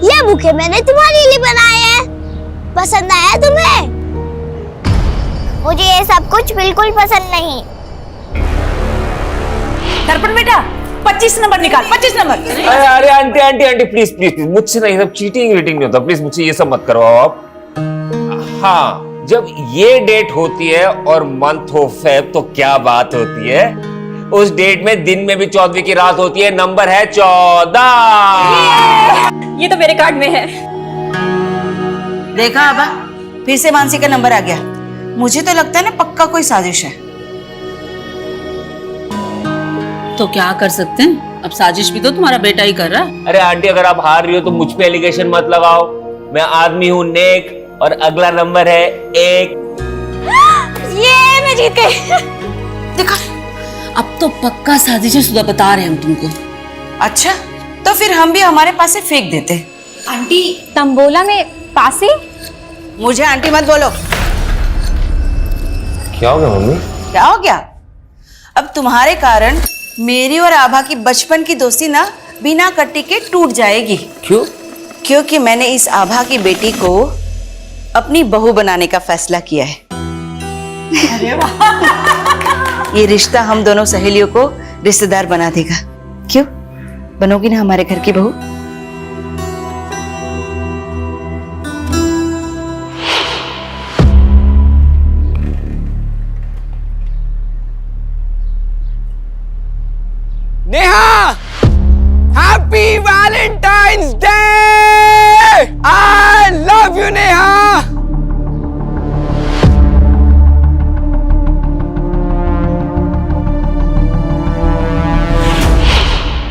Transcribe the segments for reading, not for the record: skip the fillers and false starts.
ये बुके मैंने तुम्हारे लिए बनाए हैं, पसंद आया तुम्हें? मुझे ये सब कुछ बिल्कुल पसंद नहीं। दर्पण बेटा 25 नंबर निकाल, 25 नंबर। अरे aunty aunty aunty please please please, मुझसे नहीं, सब चीटिंग वीटिंग नहीं होता, प्लीज मुझसे ये सब मत करवाओ आप। हाँ, जब ये डेट होती है और मंथ ऑफ फेब तो क्या बात होती है। उस डेट में दिन में भी 14वीं की रात होती है, नंबर है 14। ये तो मेरे कार्ड में है। देखा आबा, फिर से मानसी का नंबर आ गया। मुझे तो लगता है ना पक्का कोई साजिश है। तो क्या कर सकते हैं, अब साजिश भी तो तुम्हारा बेटा ही कर रहा है। अरे आंटी, अगर आप हार रही हो तो मुझ पे एलिगेशन मत लगाओ। मैं आदमी हूँ नेक, और अगला नंबर है 1। ये मैं जीत गई। देखा, अब तो पक्का साजिश है सुधा, बता रहे हैं हम तुमको। अच्छा तो फिर हम भी हमारे पास से फेंक देते। आंटी तंबोला में पासे? मुझे आंटी मत बोलो। क्या हो गया मम्मी? क्या हो गया? अब तुम्हारे कारण मेरी और आभा की बचपन की दोस्ती ना बिना कट्टी के टूट जाएगी। क्यों? क्योंकि मैंने इस आभा की बेटी को अपनी बहू बनाने का फैसला किया है। अरे वाह। ये रिश्ता हम दोनों सहेलियों को रिश्तेदार बना देगा। क्यों, बनोगी ना हमारे घर की बहू? Neha, happy Valentine's day! I love you Neha.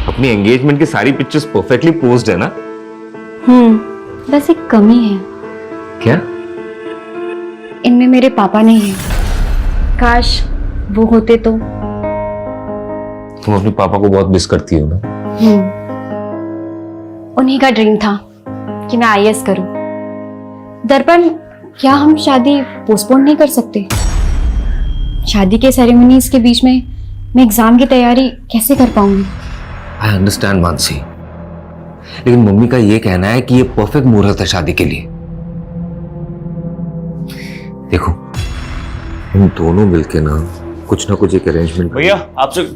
अपनी एंगेजमेंट की सारी पिक्चर्स परफेक्टली पोज्ड है ना? बस एक कमी है, क्या? इनमें मेरे पापा नहीं है। काश वो होते तो। तुम अपने पापा को बहुत मिस करती हो ना? उन्हीं का ड्रीम था कि मैं आईएएस करूं। दर्पण, क्या हम शादी पोस्टपोन नहीं कर सकते? शादी के सेरेमनीज के बीच में मैं एग्जाम की तैयारी कैसे कर पाऊंगी? आई अंडरस्टैंड मानसी, लेकिन मम्मी का ये कहना है कि ये परफेक्ट मुहूर्त है शादी के लिए। देखो, हम दोनों मिलके ना कुछ एक अरेंजमेंट। भैया आपसे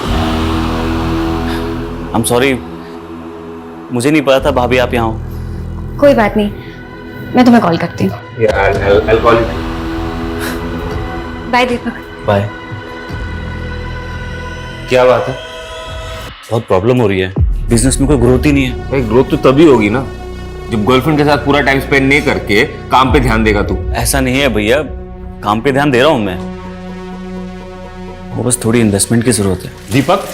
I'm sorry, मुझे नहीं पता था भाभी आप यहाँ हो। कोई बात नहीं, मैं तुम्हें कॉल करती हूँ। I'll call you. Bye Deepak. Bye. क्या बात है? बहुत प्रॉब्लम हो रही है, बिजनेस में कोई ग्रोथ ही नहीं है। भाई ग्रोथ तो तभी होगी ना जब गर्लफ्रेंड के साथ पूरा टाइम स्पेंड नहीं करके काम पे ध्यान देगा तू। ऐसा नहीं है भैया, काम पे ध्यान दे रहा हूँ मैं, वो बस थोड़ी इन्वेस्टमेंट की जरूरत है। दीपक,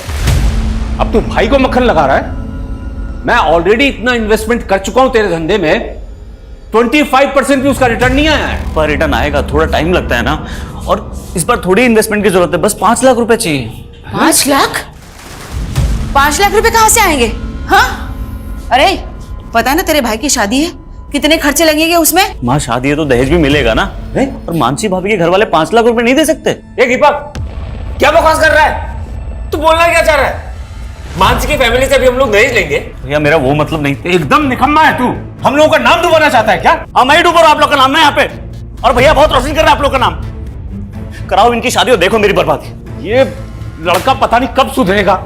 अब तू भाई को मक्खन लगा रहा है। मैं ऑलरेडी इतना इन्वेस्टमेंट कर चुका हूं तेरे धंधे में, 25% भी उसका रिटर्न नहीं आया है। पर रिटर्न आएगा, थोड़ा टाइम लगता है ना, और इस बार थोड़ी इन्वेस्टमेंट की जरूरत है, बस 5 लाख रुपए चाहिए। 5 लाख? 5 लाख रुपए कहाँ से आएंगे? हाँ, अरे पता है ना तेरे भाई की शादी है, कितने खर्चे लगेंगे उसमें? माँ शादी है तो दहेज भी मिलेगा ना, और मानसी भाभी के घर वाले 5 लाख रुपए नहीं दे सकते। ये दीपक क्या बकवास कर रहा है? तू बोलना क्या चाह रहा है? मानसी की फैमिली से भी हम लोग दहेज लेंगे? भैया मेरा वो मतलब नहीं। एकदम निकम्मा है तू। हम लोगों का नाम डुबाना चाहता है क्या? हाँ मैं ही डूब रहा हूं आप लोग का नाम ना यहाँ पे, और भैया बहुत रोशन कर रहा है आप लोग का नाम। कराओ इनकी शादी और देखो मेरी बर्बादी। ये लड़का पता नहीं कब सुधरेगा।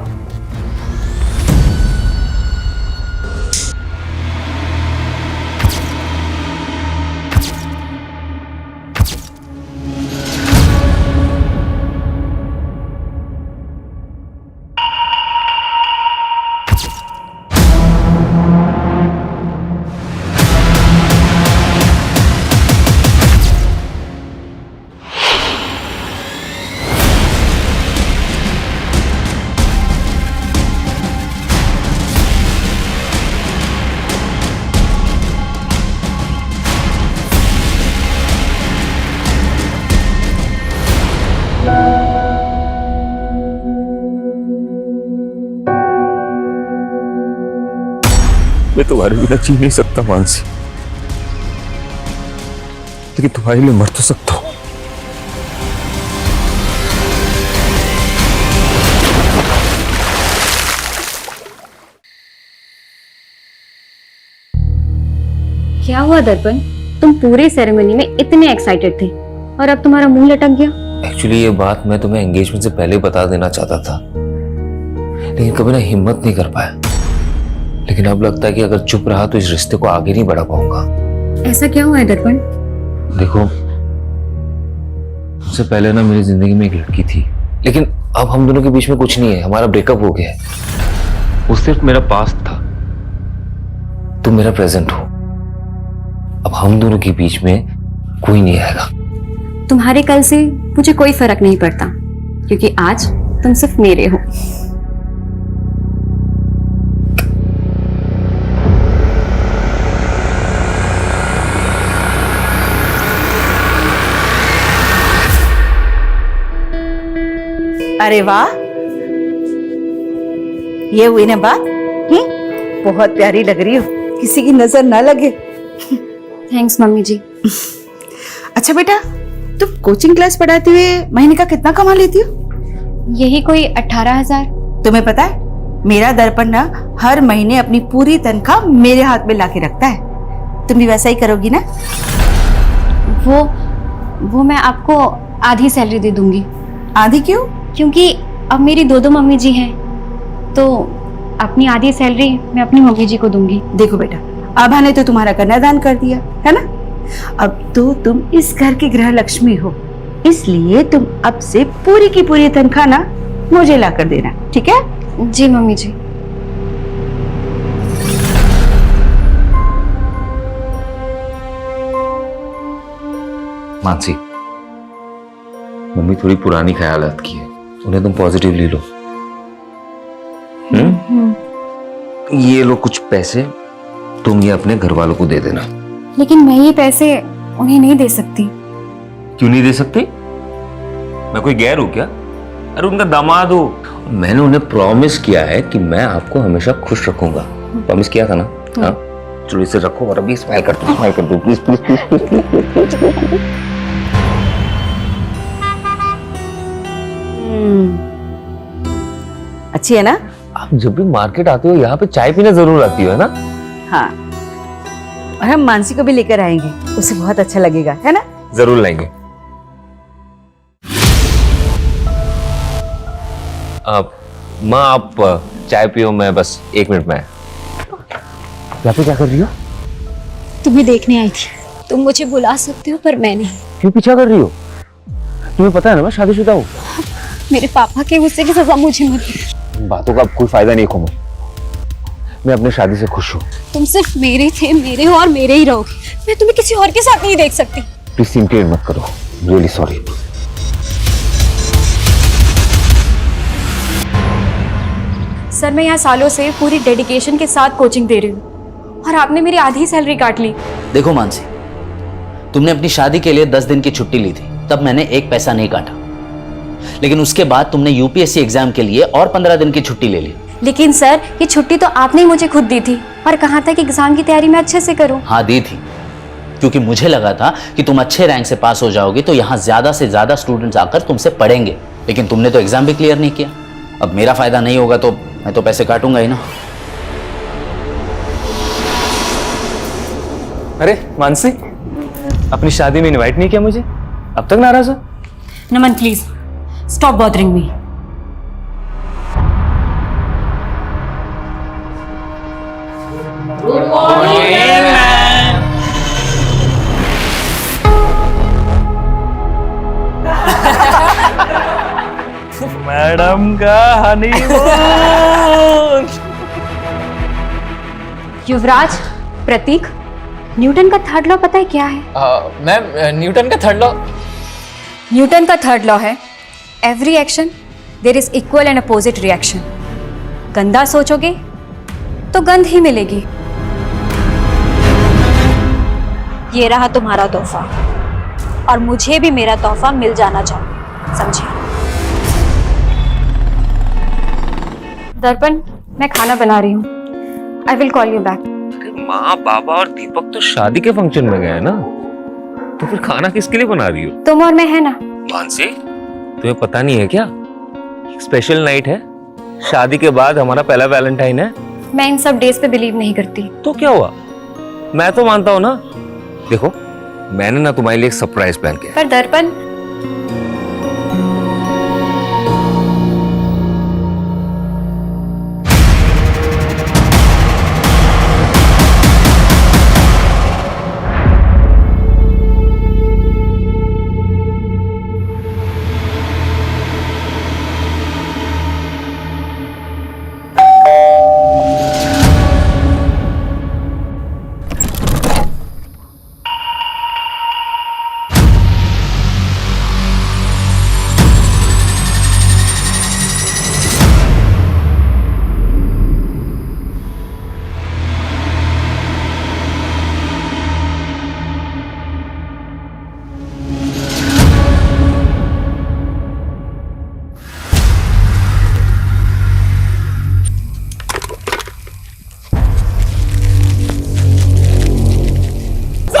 मैं तुम्हारे बिना जी नहीं सकता मानसी, लेकिन तुम्हारे लिए मर तो सकता हूं। क्या हुआ दर्पण? तुम पूरे सेरेमनी में इतने एक्साइटेड थे और अब तुम्हारा मुंह लटक गया। एक्चुअली ये बात मैं तुम्हें एंगेजमेंट से पहले बता देना चाहता था, लेकिन कभी ना हिम्मत नहीं कर पाया। लेकिन अब लगता है कि अगर चुप रहा तो इस रिश्ते को आगे नहीं बढ़ा पाऊंगा। ऐसा क्या हुआ है दर्पण? देखो, उससे पहले ना मेरी जिंदगी में एक लड़की थी, लेकिन अब हम दोनों के बीच में कुछ नहीं है, हमारा ब्रेकअप हो गया है। वो सिर्फ मेरा पास्ट था, तुम मेरा प्रेजेंट हो। अब हम दोनों के बीच में कोई नहीं आएगा। तुम्हारे कल से मुझे कोई फर्क नहीं पड़ता, क्योंकि आज तुम सिर्फ मेरे हो। अरे वाह, ये हुई ना बात। बहुत प्यारी लग रही हो, किसी की नजर ना लगे। थैंक्स मम्मी जी। अच्छा बेटा, तुम कोचिंग क्लास पढ़ाते हुए महीने का कितना कमा लेती हो? यही कोई 18,000। तुम्हें पता है, मेरा दर्पण ना हर महीने अपनी पूरी तनख्वाह मेरे हाथ में लाके रखता है। तुम भी वैसा ही करोगी ना? वो मैं आपको आधी सैलरी दे दूंगी। आधी क्यों? क्योंकि अब मेरी दो मम्मी जी हैं, तो अपनी आधी सैलरी मैं अपनी मम्मी जी को दूंगी। देखो बेटा, आभा ने तो तुम्हारा कन्यादान कर दिया है ना, अब तो तुम इस घर की गृह लक्ष्मी हो, इसलिए तुम अब से पूरी की पूरी तनख्वाह ना मुझे ला कर देना, ठीक है? जी मम्मी जी। मानसी, मम्मी थोड़ी पुरानी ख्यालात की है, उन्हें तुम पॉजिटिवली लो। ये लो कुछ पैसे, तुम ये अपने घर वालों को दे देना। लेकिन मैं ये पैसे उन्हें नहीं दे सकती। क्यों नहीं दे सकती? मैं कोई गैर हूं क्या? अरे उनका दामाद हो। मैंने उन्हें प्रॉमिस किया है कि मैं आपको हमेशा खुश रखूंगा। प्रॉमिस किया था ना? हाँ, चलो इसे रखो और अभी स्माइल कर दो, प्लीज प्लीज प्लीज। अच्छी है ना? आप जब भी मार्केट आते हो यहाँ पे चाय पीने जरूर आती हो, है ना? हाँ, और हम मानसी को भी लेकर आएंगे, उसे बहुत अच्छा लगेगा, है ना? जरूर लाएंगे। माँ आप चाय पियो, मैं बस 1 मिनट में। यहाँ पे क्या कर रही हो? तुम्हें देखने आई थी। तुम मुझे बुला सकते हो पर मैं नहीं। क्यों पीछा कर रही हो? तुम्हें पता है ना मैं शादीशुदा हूँ। मेरे पापा के गुस्से की सजा मुझे मत दो। बातों का अब कोई फायदा नहीं खोमो, मैं अपनी शादी से खुश हूँ। तुम सिर्फ मेरे थे, मेरे हो और मेरे ही रहोगे। मैं तुम्हें किसी और के साथ नहीं देख सकती। प्लीज सिंपली मत करो, रियली सॉरी। सर मैं यहाँ सालों से पूरी डेडिकेशन के साथ कोचिंग दे रही हूँ और आपने मेरी आधी सैलरी काट ली। देखो मानसी, तुमने अपनी शादी के लिए 10 दिन की छुट्टी ली थी, तब मैंने 1 पैसा नहीं काटा। लेकिन उसके बाद तुमने यूपीएससी एग्जाम के लिए और 15 दिन की छुट्टी ले ली। लेकिन सर ये छुट्टी तो आपने ही मुझे खुद दी थी और कहा था कि एग्जाम की तैयारी मैं अच्छे से करूं। हाँ दी थी, क्योंकि मुझे लगा था कि तुम अच्छे रैंक से पास हो जाओगी तो यहाँ ज्यादा से ज्यादा स्टूडेंट्स आकर तुमसे पढ़ेंगे। लेकिन तुमने तो एग्जाम भी क्लियर नहीं किया। अब मेरा फायदा नहीं होगा तो मैं तो पैसे काटूंगा ही ना। अरे मानसी, अपनी शादी में इनवाइट नहीं किया मुझे, अब तक नाराज हो? Naman please stop bothering me. Good morning ma'am. Madam का हनीमून। युवराज, प्रतीक, न्यूटन का थर्ड लॉ पता है क्या है? मैम न्यूटन का थर्ड लॉ? न्यूटन का थर्ड लॉ है every action there is equal and opposite reaction. गंदा सोचोगे तो गंध ही मिलेगी। ये रहा तुम्हारा तोहफा और मुझे भी मेरा तोहफा मिल जाना चाहिए, समझे? दर्पण, मैं खाना बना रही हूँ। I will call you back. माँ बाबा और दीपक तो शादी के फंक्शन में गए ना, तो फिर खाना किसके लिए बना रही हो? तुम और मैं है ना। मानसी, तुम्हें पता नहीं है क्या, स्पेशल नाइट है, शादी के बाद हमारा पहला वैलेंटाइन है। मैं इन सब डेज पे बिलीव नहीं करती। तो क्या हुआ, मैं तो मानता हूं ना। देखो, मैंने ना तुम्हारे लिए एक सरप्राइज प्लान किया है। पर दर्पण,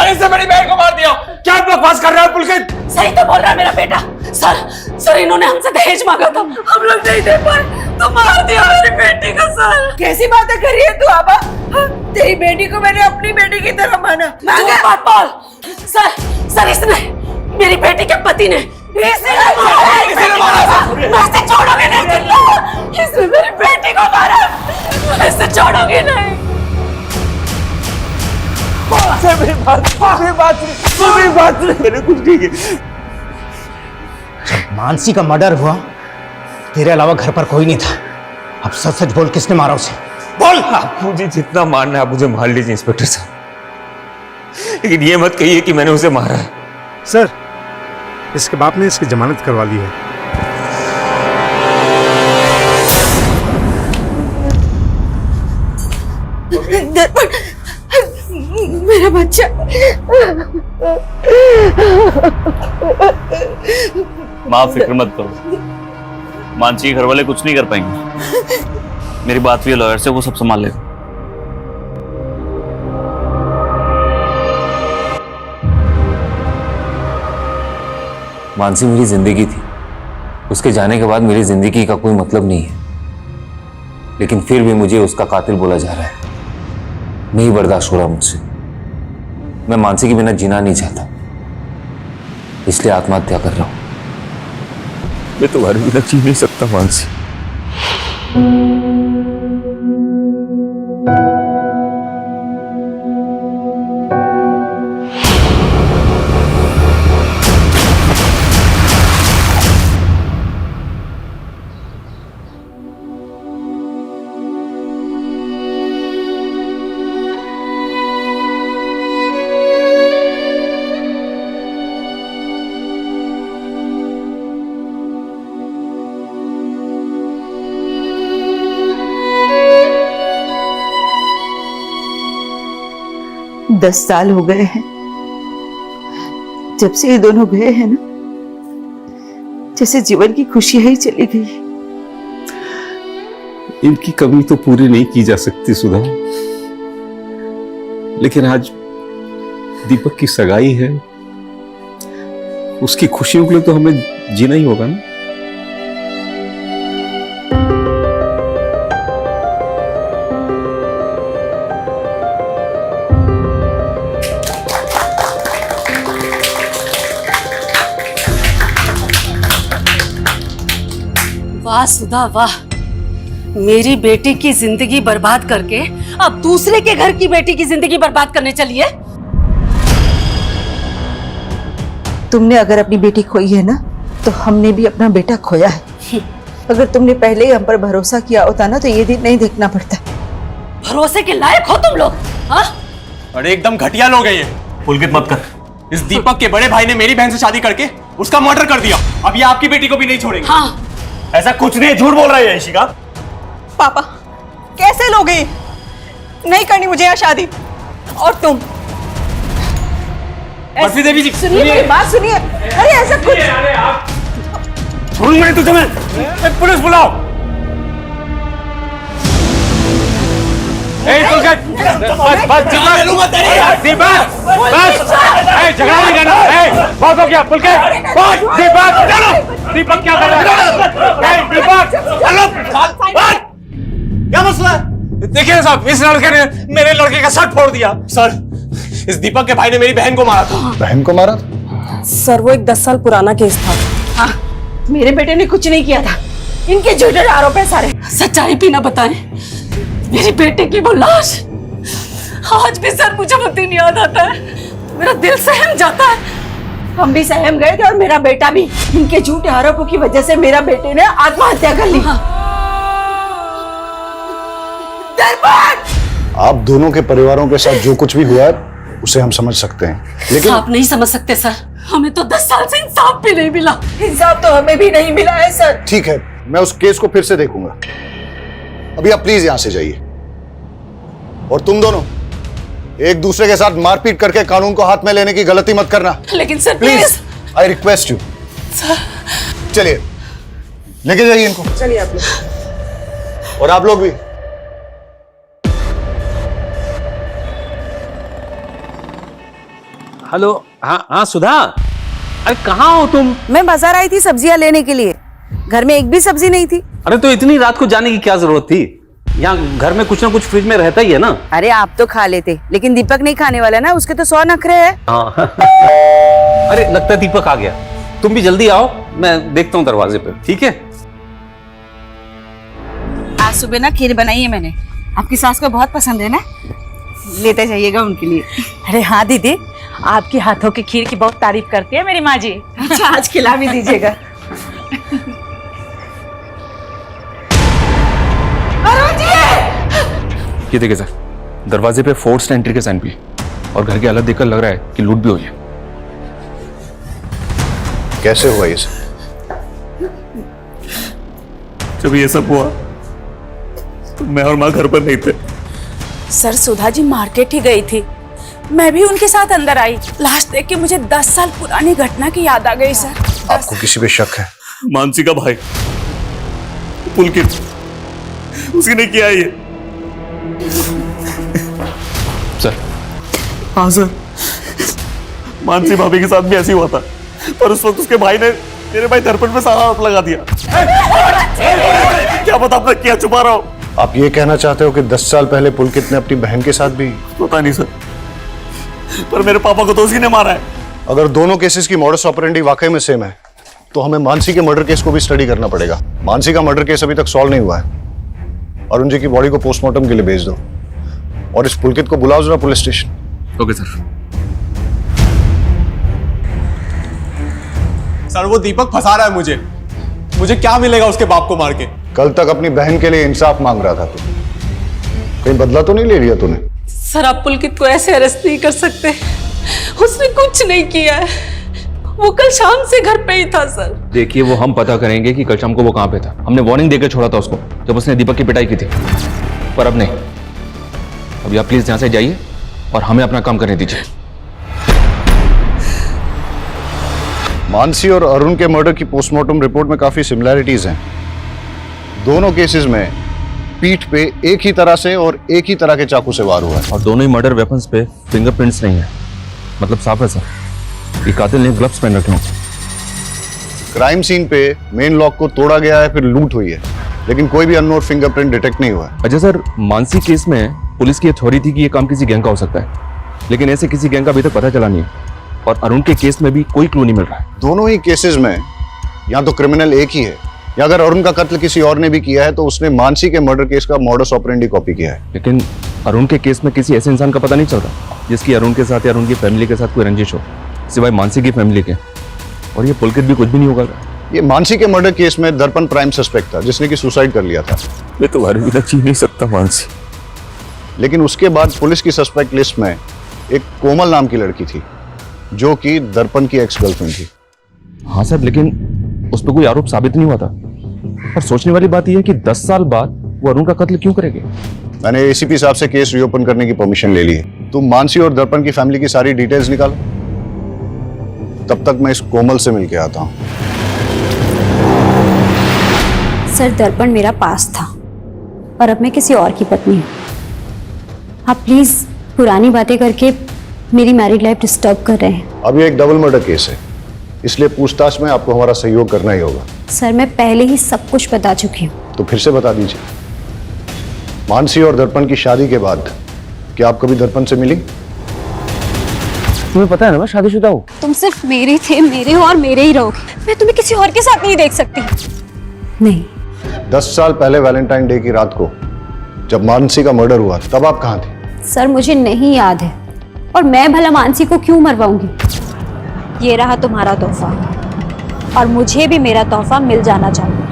इससे मेरी बहन को मार दिया। क्या बकवास कर रहा है पुलकित? सही तो बोल रहा है मेरा बेटा। सर इन्होंने हमसे दहेज मांगा था, हम लोग नहीं दे पाए तो मार दिया मेरी बेटी को। सर कैसी बातें कर रही है तू आबा? तेरी बेटी को मैंने अपनी बेटी की तरह माना। झूठ मत बोल। सर इसने, मेरी बेटी के पति ने इसे छोड़ोगे नहीं। इसने मेरी बेटी को मारा, इसे छोड़ोगे नहीं। मेरी बात मैंने कुछ नहीं किया। जब मानसी का मर्डर हुआ, तेरे अलावा घर पर कोई नहीं था। अब सच सच बोल, किसने मारा उसे? बोल। आप मुझे जितना मारना है आप मुझे मार लीजिए इंस्पेक्टर साहब, लेकिन ये मत कहिए कि मैंने उसे मारा है। सर, इसके बाप ने इसकी जमानत करवा ली है। मेरा बच्चा। मां फिक्र मत करो, मानसी के घर वाले कुछ नहीं कर पाएंगे। मेरी बात हुई है लॉयर से, वो सब संभाल लेगा। मानसी मेरी जिंदगी थी, उसके जाने के बाद मेरी जिंदगी का कोई मतलब नहीं है, लेकिन फिर भी मुझे उसका कातिल बोला जा रहा है। नहीं बर्दाश्त हो रहा मुझसे। मैं मानसी के बिना जीना नहीं चाहता, इसलिए आत्महत्या कर रहा हूं। मैं तुम्हारे बिना जी नहीं सकता मानसी। दस साल हो गए हैं जब से ये दोनों गए हैं ना, जैसे जीवन की खुशी ही चली गई। इनकी कमी तो पूरी नहीं की जा सकती सुधा, लेकिन आज दीपक की सगाई है, उसकी खुशियों के लिए तो हमें जीना ही होगा ना। वाह सुधा वाह, मेरी बेटी की जिंदगी बर्बाद करके अब दूसरे के घर की बेटी की जिंदगी बर्बाद करने चली है। तुमने अगर अपनी बेटी खोई है ना, तो हमने भी अपना बेटा खोया है। अगर तुमने पहले ही हम पर भरोसा किया होता ना, तो ये दिन नहीं देखना पड़ता। भरोसे के लायक हो तुम लोग। हाँ, अरे एकदम घटिया लोग हैं ये। पुलकित मत कर। इस दीपक के बड़े भाई ने मेरी बहन से शादी करके उसका मर्डर कर दिया। अब ये आपकी बेटी को भी नहीं छोड़ेंगे। हाँ, ऐसा कुछ नहीं है, झूठ बोल रहा है यशिका। पापा कैसे लोगे? नहीं करनी मुझे यहाँ शादी। और तुम बर्फी देवी जी सुनिए, मेरी बात सुनिए। अरे ऐसा कुछ छोड़ूंगा नहीं तुझे मैं। पुलिस बुलाओ। बस झगड़ा नहीं करना। बहुत हो गया पुलकित। दीपक क्या कर रहा है? दीपक क्या मसला है? देखिए साहब, इस लड़के ने मेरे लड़के का शर्ट फोड़ दिया। सर इस दीपक के भाई ने मेरी बहन को मारा था। बहन को मारा था? सर वो एक 10 साल पुराना केस था। हाँ, मेरे बेटे ने कुछ नहीं किया था, इनके झूठे आरोप है सारे। सच्चाई भी ना बताएं, मेरी बेटे की वो लाश आज भी सर मुझे वो दिन याद आता है, मेरा दिल सहम जाता है। हम भी सहम गए थे और मेरा बेटा भी। इनके झूठे आरोपों की वजह से मेरा बेटे ने आत्महत्या कर ली। आप दोनों के परिवारों के साथ जो कुछ भी हुआ है उसे हम समझ सकते हैं, लेकिन आप नहीं समझ सकते सर, हमें तो 10 साल से इंसाफ भी नहीं मिला। इंसाफ तो हमें भी नहीं मिला है सर। ठीक है, मैं उस केस को फिर से देखूंगा। अभी आप प्लीज यहां से जाइए। और तुम दोनों एक दूसरे के साथ मारपीट करके कानून को हाथ में लेने की गलती मत करना। लेकिन sir please, I request you. चलिए लेके जाइए इनको। चलिए आप लोग। और आप लोग भी। हेलो। हाँ सुधा, अरे कहाँ हो तुम? मैं बाजार आई थी सब्जियां लेने के लिए, घर में एक भी सब्जी नहीं थी। अरे तो इतनी रात को जाने की क्या जरूरत थी? यहाँ घर में कुछ ना कुछ फ्रिज में रहता ही है ना। अरे आप तो खा लेते, लेकिन दीपक नहीं खाने वाला ना, उसके तो 100 नखरे हैं। हाँ अरे लगता है दीपक आ गया। तुम भी जल्दी आओ, मैं देखता हूँ दरवाजे पे। ठीक है। आज सुबह ना खीर बनाई है मैंने, आपकी सास को बहुत पसंद है ना, लेते जाइएगा उनके लिए। अरे हाँ दीदी, आपके हाथों की खीर की बहुत तारीफ करती है मेरी माँ जी। अच्छा, आज खिला भी दीजिएगा। ये देखिए सर, दरवाजे पे फोर्स्ड एंट्री के साइन भी है और घर की हालत देखकर लग रहा है कि लूट भी हुई है। कैसे हुआ ये सब? जब ये सब हुआ तो मैं और माँ घर पर नहीं थे। सर सुधा जी मार्केट ही गई थी, मैं भी उनके साथ अंदर आई। लास्ट देख के मुझे 10 साल पुरानी घटना की याद आ गई सर। आपको किसी पे शक है? मानसी का भाई पुलकित, उसी ने किया ये। सर। हाँ सर, मानसी भाभी के साथ भी ऐसे ही हुआ था, पर उस वक्त उसके भाई ने मेरे भाई दर्पण पे सारा आरोप लगा दिया। क्या पता आपने क्या छुपा रहा हो? आप ये कहना चाहते हो कि 10 साल पहले पुलकित ने अपनी बहन के साथ भी? पता नहीं सर, पर मेरे पापा को तो उसी ने मारा है। अगर दोनों केसेस की मॉडस ऑपरेंडी वाकई में सेम है तो हमें मानसी के मर्डर केस को भी स्टडी करना पड़ेगा। मानसी का मर्डर केस अभी तक सॉल्व नहीं हुआ है। अरुण जी की बॉडी को पोस्टमार्टम के लिए भेज दो और इस पुलकित को बुलाओ जरा police station. Okay sir. Sir वो दीपक फंसा रहा है मुझे क्या मिलेगा उसके बाप को मार के? कल तक अपनी बहन के लिए इंसाफ मांग रहा था तू, कहीं बदला तो नहीं ले लिया तूने? सर आप पुलकित को ऐसे अरेस्ट नहीं कर सकते, उसने कुछ नहीं किया है, वो कल शाम से घर पे ही था सर। देखिए वो हम पता करेंगे कि कल शाम को वो कहाँ पे था। हमने वार्निंग देकर छोड़ा था उसको जब उसने दीपक की पिटाई की थी, पर अब नहीं। अभी आप प्लीज यहाँ से जाइए और हमें अपना काम करने दीजिए। मानसी और अरुण के मर्डर की पोस्टमार्टम रिपोर्ट में काफी सिमिलैरिटीज हैं। दोनों केसेस में पीठ पे एक ही तरह से और एक ही तरह के चाकू से वार हुआ है और दोनों ही मर्डर वेपन्स पे फिंगरप्रिंट्स नहीं है, मतलब साफ है सर। ये कातिल ने ग्लव्स पहन रखे होंगे। क्राइम सीन पे मेन लॉक को तोड़ा गया है, फिर लूट हुई है, लेकिन कोई भी अननोन फिंगरप्रिंट डिटेक्ट नहीं हुआ है। अच्छा सर, मानसी केस में पुलिस की थ्योरी थी कि ये काम किसी गैंग का हो सकता है, लेकिन ऐसे किसी गैंग का अभी तक पता चला नहीं है। और अरुण के केस में भी कोई क्लू नहीं मिल रहा है। दोनों ही केसेस में या तो क्रिमिनल एक ही है, या अगर अरुण का कत्ल किसी और ने भी किया है तो उसने मानसी के मर्डर केस का मॉडस ऑपरेंडी कॉपी किया है। लेकिन अरुण के केस में किसी ऐसे इंसान का पता नहीं चल रहा जिसकी अरुण के साथ या अरुण की फैमिली के साथ कोई रंजिश हो, सिवाय मानसी की फैमिली के। और ये पुलकित भी कुछ भी नहीं होगा। ये मानसी के मर्डर केस में दर्पण प्राइम सस्पेक्ट था, जिसने कि सुसाइड कर लिया था। मैं तुम्हारे बिना जी नहीं सकता मानसी। लेकिन उसके बाद पुलिस की सस्पेक्ट लिस्ट में एक कोमल नाम की लड़की थी, जो कि दर्पण की एक्स गर्लफ्रेंड थी। हाँ सर, लेकिन उस पर कोई आरोप साबित नहीं हुआ था। और सोचने वाली बात यह है कि 10 साल बाद वो अरुण का कत्ल क्यों करेंगे। मैंने एसीपी साहब से केस रीओपन करने की परमिशन ले ली है। तुम मानसी और दर्पण की फैमिली की सारी डिटेल्स निकालो, तब तक मैं इस कोमल से मिलके आता हूं। सर दर्पण मेरा पास था और अब मैं किसी और की पत्नी हूँ। आप प्लीज पुरानी बातें करके मेरी मैरिड लाइफ डिस्टर्ब कर रहे हैं। अब ये एक डबल मर्डर केस है, इसलिए पूछताछ में आपको हमारा सहयोग करना ही होगा। सर मैं पहले ही सब कुछ बता चुकी हूँ। तो फिर से बता दीजिए, मानसी और दर्पण की शादी के बाद क्या आप कभी दर्पण से मिली? तुम्हें पता है ना मैं शादीशुदा हूँ। तुम सिर्फ मेरे थे, मेरे हो और मेरे ही रहोगे। मैं तुम्हें किसी और के साथ नहीं देख सकती। नहीं। 10 साल पहले वैलेंटाइन डे की रात को जब मानसी का मर्डर हुआ तब आप कहाँ थे? सर मुझे नहीं याद है, और मैं भला मानसी को क्यों मरवाऊंगी। ये रहा तुम्हारा तोहफा, और मुझे भी मेरा तोहफा मिल जाना चाहिए।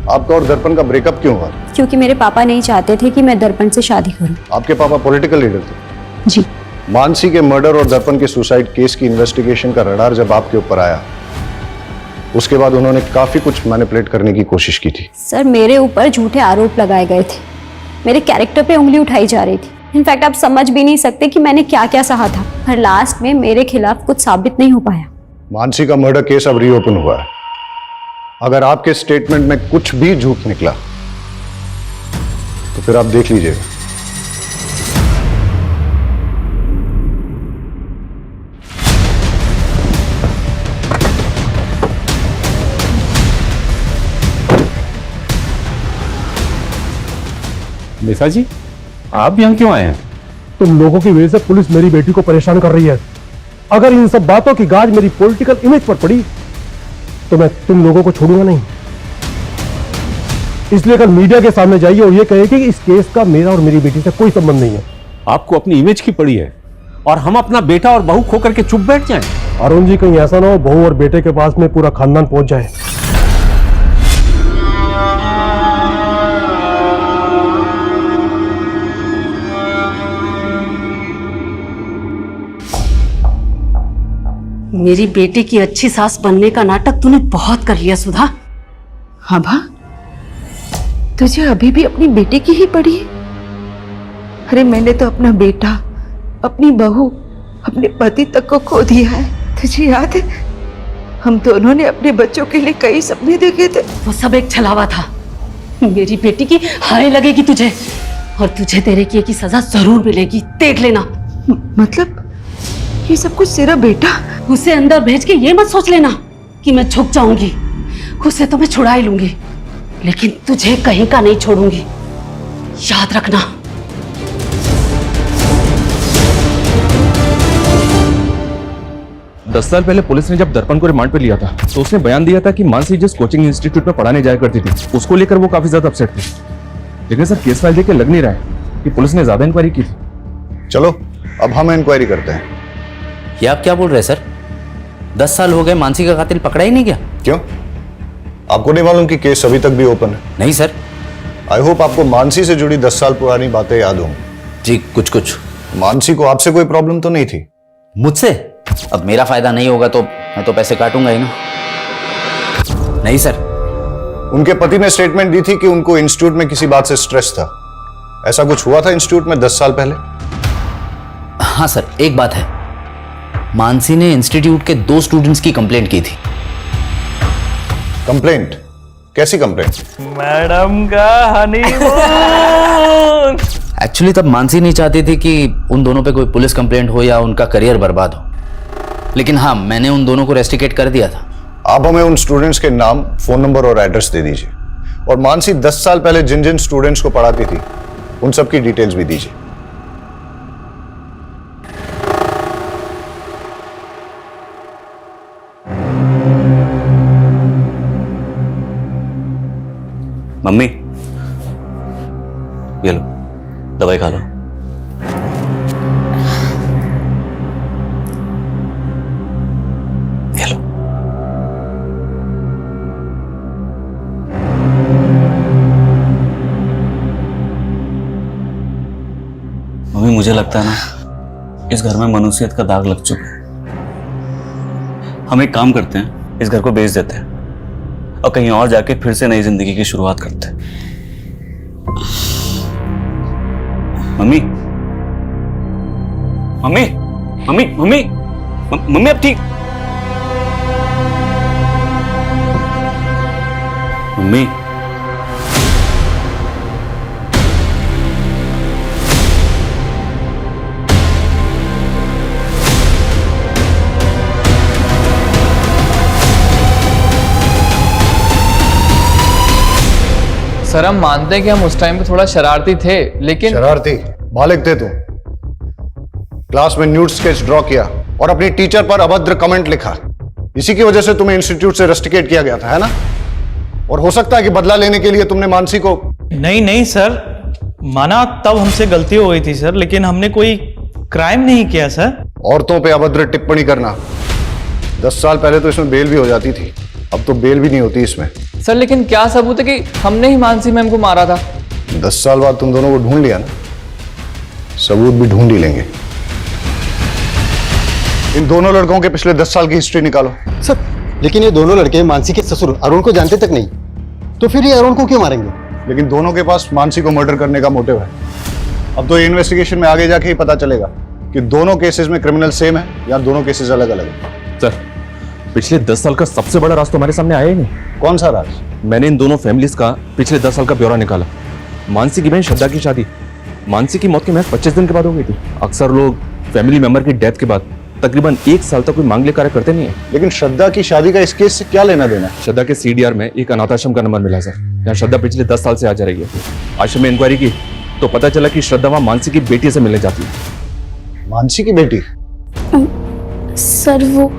आपका और दर्पण का ब्रेकअप क्यों हुआ? क्योंकि मेरे पापा नहीं चाहते थे कि मैं दर्पण से शादी करूं। आपके पापा पॉलिटिकल लीडर थे? जी। मानसी के मर्डर और दर्पण के सुसाइड केस की इन्वेस्टिगेशन का रडार जब आपके ऊपर आया, उसके बाद उन्होंने काफी कुछ मैनिपुलेट करने की कोशिश की थी। सर मेरे ऊपर झूठे आरोप लगाए गए थे, मेरे कैरेक्टर पे उंगली उठाई जा रही थी। इनफैक्ट आप समझ भी नहीं सकते कि मैंने क्या क्या सहा था, पर लास्ट में मेरे खिलाफ कुछ साबित नहीं हो पाया। मानसी का मर्डर केस अब रीओपन हुआ है। अगर आपके स्टेटमेंट में कुछ भी झूठ निकला तो फिर आप देख लीजिएगा। निशा जी, आप यहाँ क्यों आए हैं? तुम लोगों की वजह से पुलिस मेरी बेटी को परेशान कर रही है। अगर इन सब बातों की गाज मेरी पॉलिटिकल इमेज पर पड़ी तो मैं तुम लोगों को छोड़ूंगा नहीं। इसलिए कल मीडिया के सामने जाइए और ये कहे कि इस केस का मेरा और मेरी बेटी से कोई संबंध नहीं है। आपको अपनी इमेज की पड़ी है और हम अपना बेटा और बहू खो करके चुप बैठ जाएं। अरुण जी, कहीं ऐसा ना हो बहू और बेटे के पास में पूरा खानदान पहुंच जाए। मेरी बेटे की अच्छी सास बनने का नाटक तूने बहुत कर लिया सुधा। हाँ भा, तुझे अभी भी अपनी बेटे की ही पड़ी है? अरे मैंने तो अपना बेटा, अपनी बहू, अपने पति तक को खो दिया है। तुझे याद है हम दोनों ने अपने बच्चों के लिए कई सपने देखे थे। वो सब एक छलावा था। मेरी बेटी की हाय लगेगी तुझे, और तुझे तेरे किए की सजा जरूर मिलेगी, देख लेना। मतलब ये सब कुछ तेरा बेटा? उसे अंदर भेज के ये मत सोच लेना कि मैं झुक जाऊंगी। उसे तो मैं छुड़ा ही लूंगी, लेकिन तुझे कहीं का नहीं छोड़ूंगी, याद रखना। दस साल पहले पुलिस ने जब दर्पण को रिमांड पे लिया था तो उसने बयान दिया था कि मानसी जिस कोचिंग इंस्टीट्यूट में पढ़ाने जाया करती थी उसको लेकर वो काफी ज्यादा अपसेट थी। लेकिन सर केस फाइल देख के लग नहीं रहा है कि पुलिस ने ज्यादा इंक्वायरी की थी। चलो अब हम इंक्वायरी करते हैं। ये आप क्या बोल रहे हैं सर? 10 साल हो गए, मानसी का कातिल पकड़ा ही नहीं गया? क्यों, आपको नहीं मालूम कि केस अभी तक भी ओपन है? नहीं सर। आई होप आपको मानसी से जुड़ी 10 साल पुरानी बातें याद होंगी। जी कुछ कुछ। मानसी को आपसे कोई प्रॉब्लम तो नहीं थी? मुझसे? अब मेरा फायदा नहीं होगा तो मैं तो पैसे काटूंगा ही ना। नहीं सर। उनके पति ने स्टेटमेंट दी थी कि उनको इंस्टीट्यूट में किसी बात से स्ट्रेस था। ऐसा कुछ हुआ था इंस्टीट्यूट में 10 साल पहले? हाँ सर, एक बात है, मानसी ने इंस्टीट्यूट के 2 स्टूडेंट्स की कंप्लेंट की थी। कंप्लेंट? कैसी कंप्लेंट? मैडम का हनीमून। एक्चुअली तब मानसी नहीं चाहती थी कि उन दोनों पे कोई पुलिस कंप्लेंट हो या उनका करियर बर्बाद हो, लेकिन हाँ मैंने उन दोनों को रेस्ट्रिकेट कर दिया था। आप हमें उन स्टूडेंट्स के नाम, फोन नंबर और एड्रेस दे दीजिए, और मानसी 10 साल पहले जिन जिन स्टूडेंट्स को पढ़ाती थी उन सब की डिटेल्स भी दीजिए। मम्मी ये लो दवाई खा लो। ये लो। मम्मी मुझे लगता है ना इस घर में मनुष्यत का दाग लग चुका है। हम एक काम करते हैं, इस घर को बेच देते हैं और कहीं और जाके फिर से नई जिंदगी की शुरुआत करते हैं। Mummy mummy mummy mummy mummy अब ठीक? मम्मी सर हम मानते हैं कि हम उस टाइम पे थोड़ा शरारती थे, लेकिन शरारती बालिग थे तुम। क्लास में न्यूड स्केच ड्रॉ किया और अपनी टीचर पर अभद्र कमेंट लिखा। इसी की वजह से तुम्हें इंस्टीट्यूट से रस्टिकेट किया गया था, है ना? और हो सकता है कि बदला लेने के लिए तुमने मानसी को। नहीं नहीं सर, माना तब हमसे गलती हो गई थी सर, लेकिन हमने कोई क्राइम नहीं किया सर। औरतों पे अभद्र टिप्पणी करना, 10 साल पहले तो इसमें बेल भी हो जाती थी, अब तो बेल भी नहीं होती इसमें। सर लेकिन क्या सबूत है कि हमने ही मानसी मैम को मारा था? 10 साल बाद तुम दोनों को ढूंढ लिया ना, सबूत भी ढूंढ ही लेंगे। इन दोनों लड़कों के पिछले 10 साल की हिस्ट्री निकालो। सर लेकिन ये दोनों लड़के मानसी के ससुर अरुण को जानते तक नहीं, तो फिर ये अरुण को क्यों मारेंगे? लेकिन दोनों के पास मानसी को मर्डर करने का मोटिव है। अब तो ये इन्वेस्टिगेशन में आगे जाके ही पता चलेगा कि दोनों केसेस में क्रिमिनल सेम है या दोनों केसेस अलग अलग है। सर पिछले 10 साल का सबसे बड़ा राज तो हमारे सामने आया ही नहीं। कौन सा राज? मैंने इन दोनों फैमिलीज का पिछले 10 साल का ब्यौरा निकाला। मानसी की बहन श्रद्धा की शादी मानसी की मौत के महज 25 दिन के बाद हो गई थी। अक्सर लोग फैमिली मेंबर की डेथ के बाद तकरीबन 1 साल तक कोई मांगलिक कार्य करते नहीं है। लेकिन श्रद्धा की शादी का इस केस से क्या लेना देना? श्रद्धा के CDR में एक अनाथ आश्रम का नंबर मिला सर, यहाँ श्रद्धा पिछले 10 साल से आ जा रही है। आश्रम में इंक्वायरी की तो पता चला कि श्रद्धा वहां मानसी की बेटी से मिलने जाती है। मानसी की बेटी? सर वो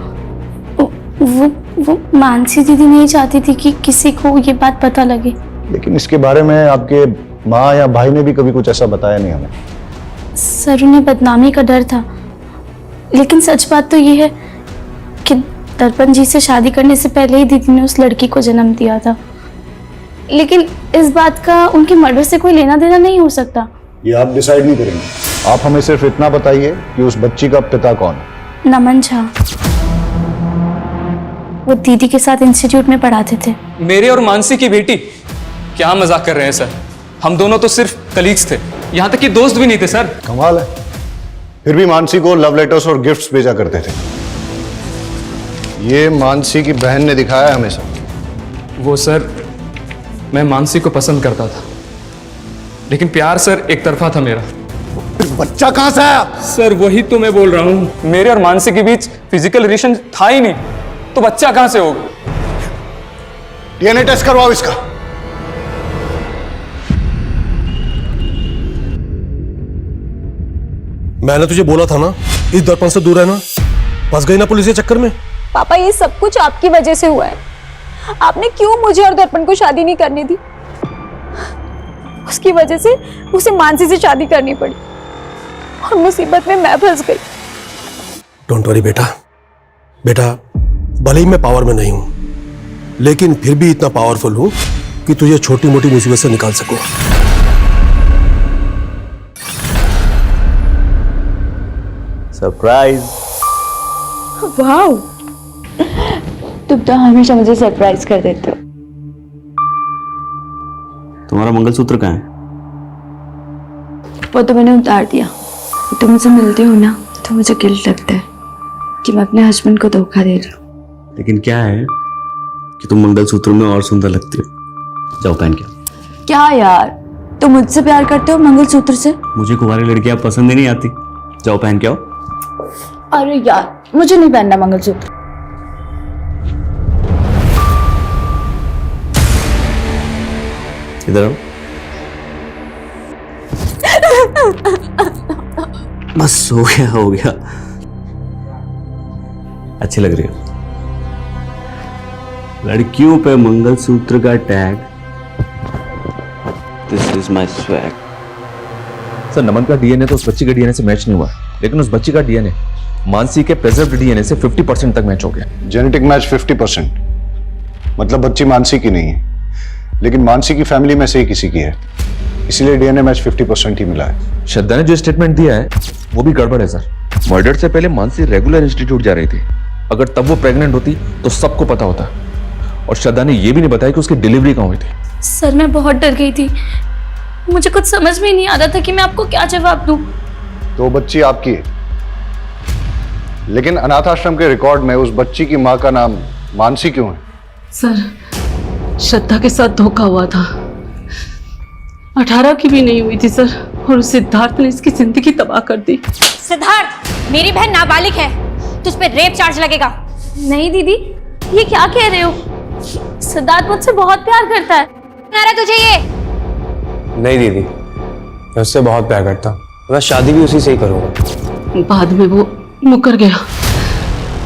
मानसी दीदी नहीं चाहती थी कि किसी को ये बात पता लगे। लेकिन इसके बारे में आपके माँ या भाई ने भी कभी कुछ ऐसा बताया नहीं हमें। सर उन्हें बदनामी का डर था, लेकिन सच बात तो ये है कि दर्पण जी से शादी करने से पहले ही दीदी ने उस लड़की को जन्म दिया था। लेकिन इस बात का उनके मर्डर से कोई लेना देना नहीं हो सकता। ये आप डिसाइड नहीं करेंगे। आप हमें सिर्फ इतना बताइए कि उस बच्ची का पिता कौन है? नमन झा, वो दीदी के साथ इंस्टीट्यूट में पढ़ाते थे। मेरे और मानसी की बेटी? क्या मजाक कर रहे हैं सर, हम दोनों तो सिर्फ कलीग्स थे, यहाँ तक कि दोस्त भी नहीं थे सर। कमाल है, फिर भी मानसी को लव लेटर्स और गिफ्ट्स भेजा करते थे। ये मानसी की बहन ने दिखाया हमेशा। वो सर मैं मानसी को पसंद करता था, लेकिन प्यार सर एक तरफा था मेरा। बच्चा कहां से आया? सर वही तो मैं बोल रहा हूँ, मेरे और मानसी के बीच फिजिकल रिलेशन था ही नहीं, तो बच्चा कहां से होगा? DNA टेस्ट करवाओ इसका। मैंने तुझे बोला था ना इस दर्पण से दूर रहना, फंस गई ना पुलिस के चक्कर में। पापा ये सब कुछ आपकी वजह से हुआ है। आपने क्यों मुझे और दर्पण को शादी नहीं करने दी? उसकी वजह से उसे मानसी से शादी करनी पड़ी और मुसीबत में मैं फंस गई। डोंट वरी बेटा, बेटा भले ही मैं पावर में नहीं हूं, लेकिन फिर भी इतना पावरफुल हूं कि तुझे छोटी मोटी मुसीबत से निकाल सकूं। सरप्राइज। वाओ, तुम तो हमेशा मुझे सरप्राइज कर देते हो। तुम्हारा मंगलसूत्र कहाँ है? वो तो मैंने उतार दिया। तुम मुझसे मिलते हो ना तो मुझे गिल्ट लगता है कि मैं अपने हस्बैंड को धोखा दे रही हूँ। लेकिन क्या है कि तुम मंगलसूत्र में और सुंदर लगती हो। जाओ पहन के। क्या यार, तुम मुझसे प्यार करते हो मंगलसूत्र से? मुझे कुंवारी लड़कियां पसंद ही नहीं आती। जाओ पहन के आओ। अरे यार, मुझे नहीं पहनना मंगलसूत्र। इधर आओ। बस हो गया हो गया, अच्छी लग रही हो। लड़कियों पे मंगलसूत्र का tag. This is my swag. Sir Naman का DNA तो उस बच्ची के DNA से मैच नहीं हुआ, लेकिन उस बच्ची का DNA मानसी के प्रेजर्व्ड DNA से 50% तक मैच हो गया। जेनेटिक मैच 50%, मतलब बच्ची मानसी की नहीं है, लेकिन मानसी की फैमिली में से ही किसी की है, इसीलिए DNA मैच 50% ही मिला है। श्रद्धा ने जो स्टेटमेंट दिया है वो भी गड़बड़ है सर। मर्डर से पहले मानसी रेगुलर इंस्टीट्यूट जा रही थी। अगर तब वो प्रेग्नेंट होती तो सबको पता होता। और श्रद्धा ने ये भी नहीं बताया कि उसकी डिलीवरी कहाँ हुई थी। सर मैं बहुत डर गई थी, मुझे कुछ समझ में नहीं आ रहा था कि मैं आपको क्या जवाब दूं। तो बच्ची आपकी है, लेकिन अनाथ आश्रम के रिकॉर्ड में उस बच्ची की माँ का नाम मानसी क्यों है? सर श्रद्धा के साथ धोखा हुआ था, 18 की भी नहीं हुई थी सर, और सिद्धार्थ ने इसकी जिंदगी तबाह कर दी। सिद्धार्थ, मेरी बहन नाबालिग है, तुझ पे रेप चार्ज लगेगा। नहीं दीदी, ये क्या कह रहे हो? सिद्धार्थ मुझसे बहुत प्यार करता है। अरे तुझे ये नहीं दीदी, मैं उससे बहुत प्यार करता हूँ, मैं शादी भी उसी से ही करूँगा। बाद में वो मुकर गया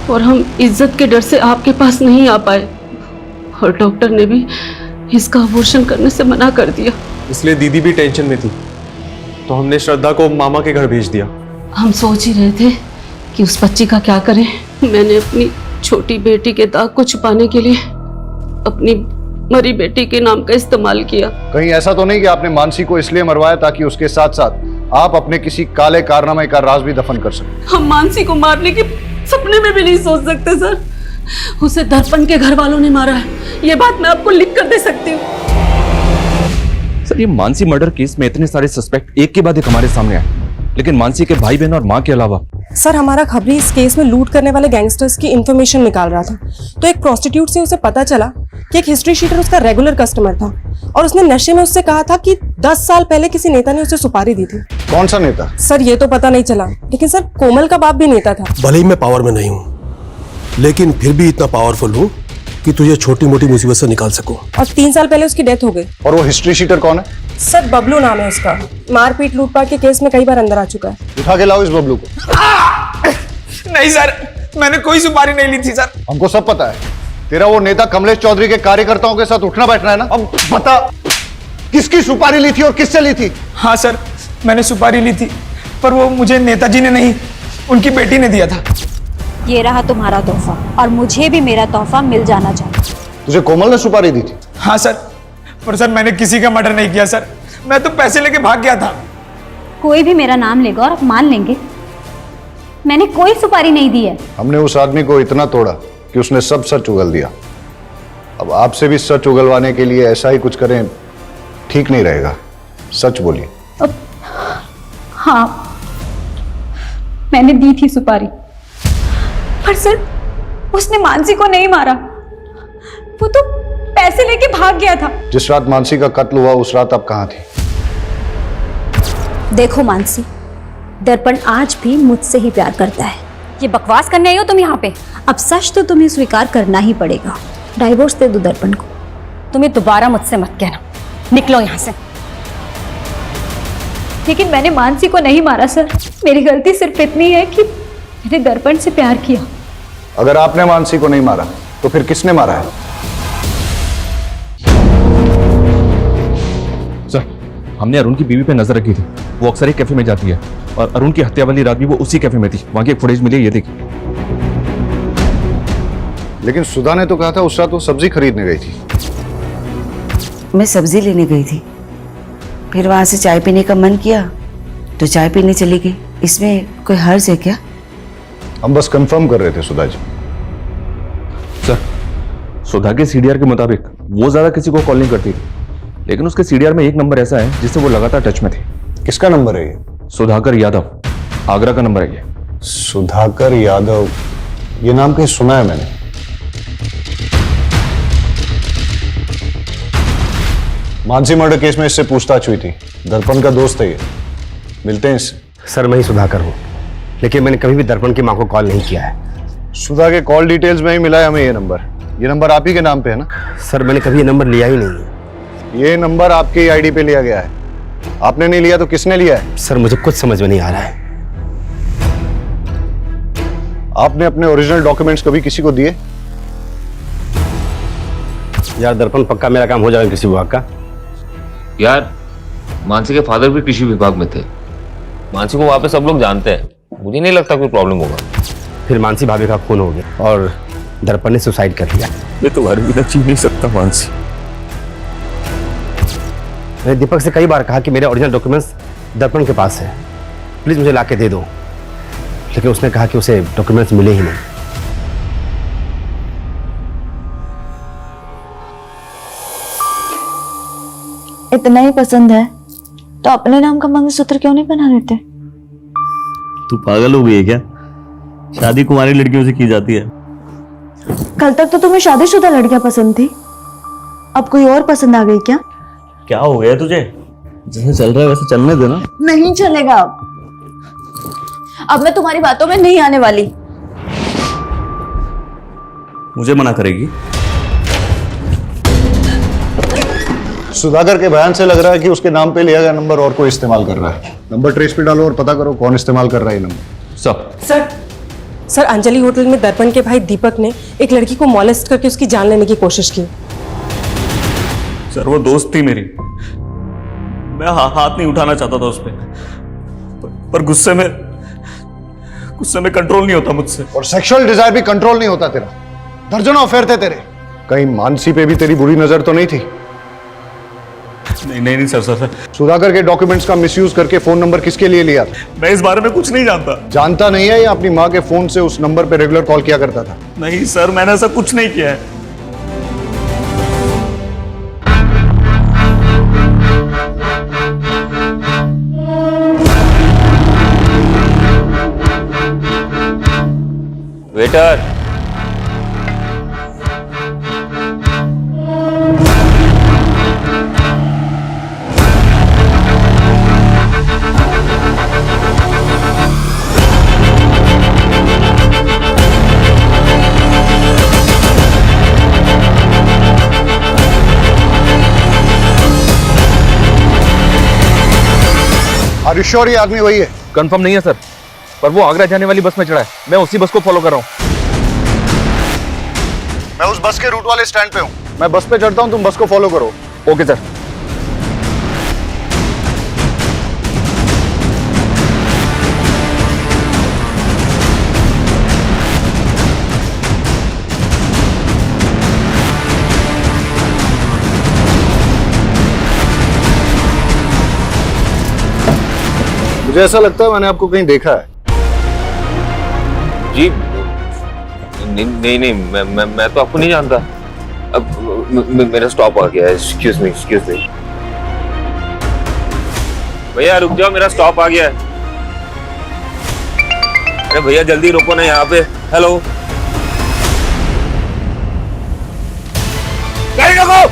और हम इज्जत के डर से आपके पास नहीं आ पाए और डॉक्टर ने भी इसका अबॉर्शन करने से मना कर दिया। इसलिए दीदी भी टेंशन में थी, तो हमने श्रद्धा को मामा के घर भेज दिया। हम सोच ही रहे थे कि उस बच्ची का क्या करें। मैंने अपनी छोटी बेटी के दाग को छुपाने के लिए अपनी मरी बेटी के नाम का इस्तेमाल किया। कहीं ऐसा तो नहीं कि आपने मानसी को इसलिए मरवाया ताकि उसके साथ साथ आप अपने किसी काले कारनामे का राज भी दफन कर सकें? हम मानसी को मारने के सपने में भी नहीं सोच सकते सर। उसे दर्पण के घर वालों ने मारा है, ये बात मैं आपको लिख कर दे सकती हूँ। सर, ये मानसी मर्डर केस में इतने सारे सस्पेक्ट एक के बाद एक हमारे सामने आए, लेकिन मानसी के भाई बहन और माँ के अलावा। सर, हमारा खबरी इस केस में लूट करने वाले गैंगस्टर्स की इंफॉर्मेशन निकाल रहा था, तो एक प्रोस्टिट्यूट से उसे पता चला कि एक हिस्ट्री शीटर उसका रेगुलर कस्टमर था और उसने नशे में उससे कहा था कि 10 साल पहले किसी नेता ने उसे सुपारी दी थी। कौन सा नेता? सर, ये तो पता नहीं चला, लेकिन सर कोमल का बाप भी नेता था। भले ही मैं पावर में नहीं हूँ, लेकिन फिर भी इतना पावरफुल हूँ कि तुझे छोटी मोटी मुसीबत से निकाल सकूं। और 3 साल पहले उसकी डेथ हो गई। और वो हिस्ट्री शीटर कौन है? सर, बबलू नाम है उसका। मारपीट लूटपाट के केस में कई बार अंदर आ चुका है। उठा के लाओ इस बबलू को। नहीं सर, मैंने कोई सुपारी नहीं ली थी सर। हमको सब पता है, तेरा वो नेता कमलेश चौधरी के कार्यकर्ताओं के साथ उठना बैठना है ना। अब बता, किसकी सुपारी ली थी और किससे ली थी? हाँ सर, मैंने सुपारी ली थी, पर वो मुझे नेताजी ने नहीं, उनकी बेटी ने दिया था। ये रहा तुम्हारा तोहफा और मुझे भी मेरा तोहफा मिल जाना चाहिए। तुझे कोमल ने सुपारी दी थी? हाँ सर, पर सर मैंने किसी का मर्डर नहीं किया सर, मैं तो पैसे लेके भाग गया था। कोई भी मेरा नाम लेगा और आप मान लेंगे मैंने कोई सुपारी नहीं दी है। हमने उस आदमी को इतना तोड़ा कि उसने सब सच उगल दिया। अब आपसे भी सच उगलवाने के लिए ऐसा ही कुछ करें ठीक नहीं रहेगा। सच बोलिए। हाँ, मैंने दी थी सुपारी, पर सर उसने मानसी को नहीं मारा, वो तो पैसे लेके भाग गया था। जिस रात मानसी का कत्ल हुआ उस रात आप कहां थी? देखो मानसी, दर्पण आज भी मुझसे ही प्यार करता है। ये बकवास करने आई हो तुम यहाँ पे? अब सच तो तुम्हें स्वीकार करना ही पड़ेगा। डाइवोर्स दे दो दर्पण को। तुम्हें दोबारा मुझसे मत कहना, निकलो यहाँ से। लेकिन मैंने मानसी को नहीं मारा सर, मेरी गलती सिर्फ इतनी है कि मैंने दर्पण से प्यार किया। अगर आपने मानसी को नहीं मारा तो फिर किसने मारा है? सर, हमने अरुण की बीवी पे नजर रखी थी। वो अक्सर एक कैफे में जाती है और अरुण की हत्या वाली रात भी वो उसी कैफे में थी। वहां की एक फुटेज मिली है, ये देखिए। लेकिन सुधा ने तो कहा था उस रात वो सब्जी खरीदने गई थी। मैं सब्जी लेने गई थी, फिर वहां से चाय पीने का मन किया तो चाय पीने चली गई। इसमें कोई हर्ज है क्या? हम बस कंफर्म कर रहे थे सुधा जी। सर, सुधा के सीडीआर के मुताबिक वो ज्यादा किसी को कॉल नहीं करती थी, लेकिन उसके सीडीआर में एक नंबर ऐसा है जिससे वो लगातार टच में थी। किसका नंबर है ये? सुधाकर यादव, आगरा का नंबर है ये। सुधाकर यादव, ये नाम कहीं सुना है मैंने। मानसी मर्डर केस में इससे पूछताछ हुई थी। दर्पण का दोस्त है ये, मिलते हैं इससे। सर, मैं ही सुधाकर हूँ, लेकिन मैंने कभी भी दर्पण की मां को कॉल नहीं किया है। सुधा के कॉल डिटेल्स में ही मिला है हमें ये नंबर। ये नंबर आप ही के नाम पे है ना? सर, मैंने कभी ये नंबर लिया ही नहीं है। ये नंबर आपके आईडी पे लिया गया है। आपने नहीं लिया तो किसने लिया है? सर, मुझे कुछ समझ में नहीं आ रहा है। आपने अपने ओरिजिनल डॉक्यूमेंट्स कभी किसी को दिए? यार दर्पण, पक्का मेरा काम हो जाएगा कृषि विभाग का। यार, मानसी के फादर भी कृषि विभाग में थे। मानसी को वहां पे सब लोग जानते हैं, मुझे नहीं लगता कोई प्रॉब्लम होगा। फिर मानसी भाभी का खून हो गया और दर्पण ने सुसाइड कर लिया। ये तुम्हारे बिना जी नहीं सकता मानसी। मैंने दीपक से कई बार कहा कि मेरे ओरिजिनल डॉक्यूमेंट्स दर्पण के पास है, प्लीज मुझे लाके दे दो, लेकिन उसने कहा कि उसे डॉक्यूमेंट्स मिले ही नहीं। इतना ही पसंद है तो अपने नाम का मंगलसूत्र क्यों नहीं बना देते? तू पागल हो गई है क्या? शादी कुंवारी लड़कियों से की जाती है। कल तक तो तुम्हें शादीशुदा लड़कियां पसंद थी, अब कोई और पसंद आ गई क्या? क्या हो गया तुझे? जैसे चल रहा है वैसे चलने दे ना। नहीं चलेगा। अब मैं तुम्हारी बातों में नहीं आने वाली। मुझे मना करेगी? सुधाकर के बयान से लग रहा है कि उसके नाम पे लिया गया नंबर और कोई इस्तेमाल कर रहा है। नंबर ट्रेस पे डालो और पता करो कौन इस्तेमाल कर रहा है ये नंबर। सर अंजलि होटल में दर्पण के भाई दीपक ने एक लड़की को मॉलेस्ट करके उसकी जान लेने की कोशिश की। सर वो दोस्त थी मेरी, मैं हाथ नहीं उठाना चाहता था उस पर गुस्से में कंट्रोल नहीं होता मुझसे। और सेक्सुअल डिजायर भी कंट्रोल नहीं होता तेरा। दर्जनों अफेयर थे तेरे। कहीं मानसी पे भी तेरी बुरी नजर तो नहीं थी? नहीं सर। सुधाकर के डॉक्यूमेंट्स का मिसयूज करके फोन नंबर किसके लिए लिया था? मैं इस बारे में कुछ नहीं जानता। जानता नहीं है या अपनी माँ के फोन से उस नंबर पे रेगुलर कॉल किया करता था? नहीं सर, मैंने ऐसा कुछ नहीं किया है। वेटर, Are you sure ये आदमी वही है? कंफर्म नहीं है सर, पर वो आगरा जाने वाली बस में चढ़ा है। मैं उसी बस को फॉलो कर रहा हूँ। मैं उस बस के रूट वाले स्टैंड पे हूँ। मैं बस पे चढ़ता हूँ, तुम बस को फॉलो करो। Okay sir. मुझे ऐसा लगता है मैंने आपको कहीं देखा है। जी नहीं, मैं तो आपको नहीं जानता। अब मेरा स्टॉप आ गया है। Excuse me. भैया रुक जाओ, मेरा स्टॉप आ गया है। अरे भैया जल्दी रुको ना यहाँ पे। हेलो, गाड़ी रोको।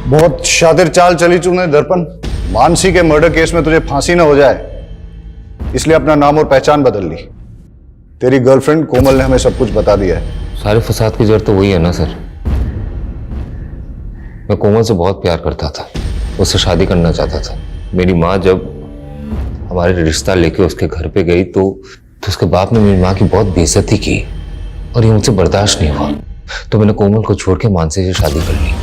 बहुत शातिर चाल चली तूने दर्पण। मानसी के मर्डर केस में तुझे फांसी ना हो जाए, इसलिए अपना नाम और पहचान बदल ली। तेरी गर्लफ्रेंड कोमल ने हमें सब कुछ बता दिया है। सारे फसाद की जड़ तो वही है ना सर। मैं कोमल से बहुत प्यार करता था, उससे शादी करना चाहता था। मेरी माँ जब हमारे रिश्ता लेके उसके घर पे गई तो उसके बाप ने मेरी माँ की बहुत बेइज्जती की और ये मुझसे बर्दाश्त नहीं हुआ। तो मैंने कोमल को छोड़ के मानसी से शादी कर ली।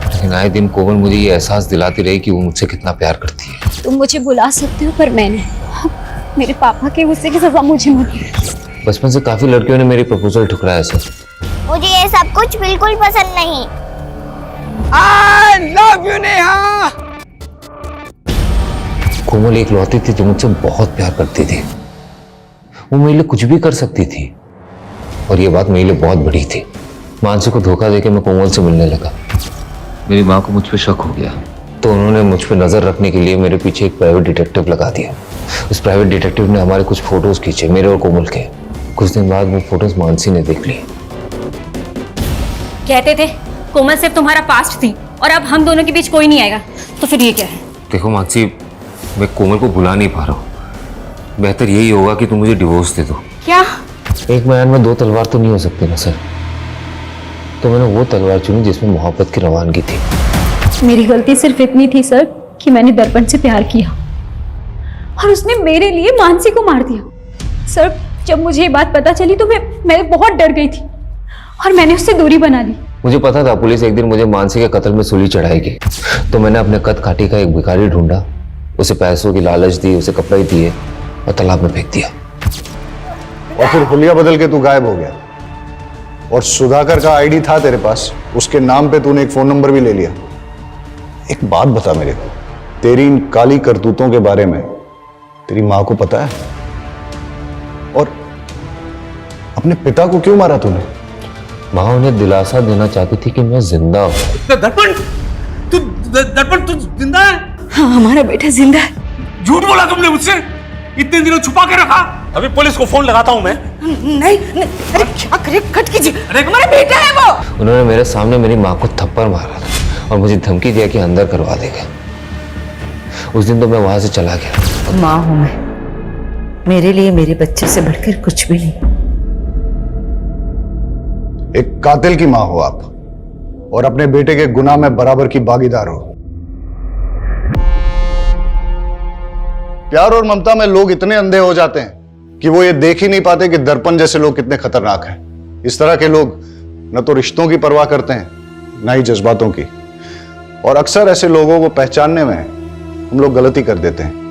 लेकिन आए दिन कोमल मुझे ये एहसास दिलाती रही कि वो मुझसे कितना प्यार करती है। तुम मुझे बुला सकते हो, पर मैंने मेरे पापा के गुस्से की सजा मुझे मत दो। बचपन से काफी लड़कियों ने मेरी प्रपोजल ठुकराया सर। मुझे ये सब कुछ बिल्कुल पसंद नहीं। I love you, Neha. कोमल एक लौती थी जो मुझसे बहुत प्यार करती थी। वो मेरे लिए कुछ भी कर सकती थी और ये बात मेरे लिए बहुत बड़ी थी। मानसी को धोखा देके मैं कोमल से मिलने लगा। मेरी माँ को मुझ पे शक हो गया तो उन्होंने मुझ पे नजर रखने के लिए मेरे पीछे एक प्राइवेट डिटेक्टिव लगा दिया। उस प्राइवेट डिटेक्टिव ने हमारे कुछ फोटोज खींचे, मेरे और कोमल के। कुछ दिन बाद वो फोटोज मानसी ने देख ली। कहते थे कोमल सिर्फ तुम्हारा पास्ट थी और अब हम दोनों के बीच कोई नहीं आएगा, तो फिर ये क्या है? देखो मानसी, मैं कोमल को भुला नहीं पा रहा हूँ। बेहतर यही होगा कि तुम मुझे डिवोर्स दे दो। क्या? एक मैदान में दो तलवार तो नहीं हो सकती ना सर। तो मैंने वो तलवार चुनी जिसमें मोहब्बत की रवानगी थी। मेरी गलती सिर्फ इतनी थी सर कि मैंने दर्पण से प्यार किया और उसने मेरे लिए मानसी को मार दिया। सर जब मुझे ये बात पता चली तो मैं बहुत डर गई थी और मैंने उससे दूरी बना ली। मुझे पता था पुलिस एक दिन मुझे मानसी के कत्ल में सूली चढ़ाएगी, तो मैंने अपने कद काठी का एक भिखारी ढूंढा, उसे पैसों की लालच दी, उसे कपड़े दिए और तालाब में फेंक दिया। और फिर हुलिया बदल के तू गायब हो गया। और सुधाकर का आईडी था तेरे पास, उसके नाम पे तूने एक फोन नंबर भी ले लिया। एक बात बता मेरे को, तेरी इन काली करतूतों के बारे में तेरी माँ को पता है? और अपने पिता को क्यों मारा तूने? माँ उन्हें दिलासा देना चाहती थी कि मैं जिंदा हूँ। दर्पण तू जिंदा है? हाँ, हमारा बेटा जिंदा है। झूठ बोला तुमने मुझसे? इतने दिनों छुपा के रखा। अभी पुलिस को फोन लगाता हूँ मैं। नहीं, अरे क्या करे, कट कीजिए। अरे हमारा बेटा है वो। उन्होंने मेरे सामने मेरी माँ को थप्पड़ मारा था और मुझे धमकी दिया कि अंदर करवा देगा। उस दिन तो मैं वहां से चला गया। माँ हूं मैं, मेरे लिए मेरे बच्चे से बढ़कर कुछ भी नहीं। एक कातिल की मां हो आप और अपने बेटे के गुनाह में बराबर की भागीदार हो। प्यार और ममता में लोग इतने अंधे हो जाते हैं कि वो ये देख ही नहीं पाते कि दर्पण जैसे लोग कितने खतरनाक हैं। इस तरह के लोग न तो रिश्तों की परवाह करते हैं, न ही जज्बातों की। और अक्सर ऐसे लोगों को पहचानने में हम लोग गलती कर देते हैं।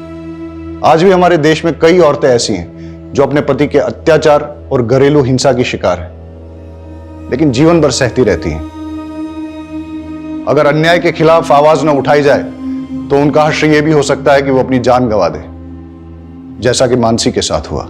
आज भी हमारे देश में कई औरतें ऐसी हैं जो अपने पति के अत्याचार और घरेलू हिंसा की शिकार हैं, लेकिन जीवन भर सहती रहती हैं। अगर अन्याय के खिलाफ आवाज न उठाई जाए तो उनका हश्र यह भी हो सकता है कि वो अपनी जान गंवा दे, जैसा कि मानसी के साथ हुआ।